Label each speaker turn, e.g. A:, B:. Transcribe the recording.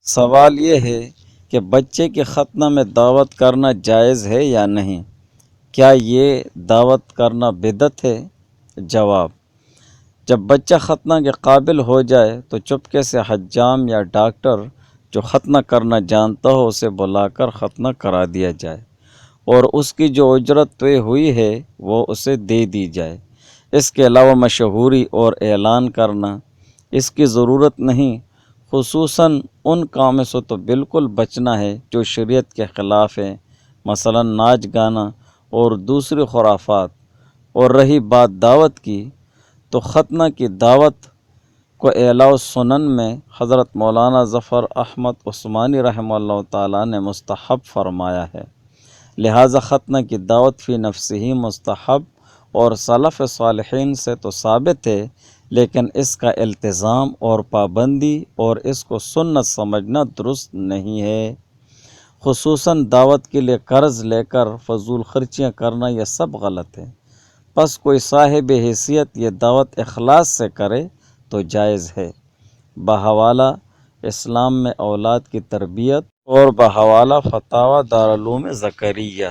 A: سوال یہ ہے کہ بچے کی ختنہ میں دعوت کرنا جائز ہے یا نہیں؟ کیا یہ دعوت کرنا بدعت ہے؟ جواب: جب بچہ ختنہ کے قابل ہو جائے تو چپکے سے حجام یا ڈاکٹر جو ختنہ کرنا جانتا ہو اسے بلا کر ختنہ کرا دیا جائے اور اس کی جو اجرت طے ہوئی ہے وہ اسے دے دی جائے۔ اس کے علاوہ مشہوری اور اعلان کرنا اس کی ضرورت نہیں، خصوصاً ان کاموں سے تو بالکل بچنا ہے جو شریعت کے خلاف ہیں، مثلا ناچ گانا اور دوسری خرافات۔ اور رہی بات دعوت کی، تو ختنہ کی دعوت کو اعلاء السنن میں حضرت مولانا ظفر احمد عثمانی رحمہ اللہ تعالیٰ نے مستحب فرمایا ہے، لہٰذا ختنہ کی دعوت فی نفسہ ہی مستحب اور سلف صالحین سے تو ثابت ہے، لیکن اس کا التزام اور پابندی اور اس کو سنت سمجھنا درست نہیں ہے۔ خصوصاً دعوت کے لیے قرض لے کر فضول خرچیاں کرنا یہ سب غلط ہے۔ پس کوئی صاحب حیثیت یہ دعوت اخلاص سے کرے تو جائز ہے۔ بحوالہ اسلام میں اولاد کی تربیت اور بحوالہ فتاوی دارالعلوم زکریہ۔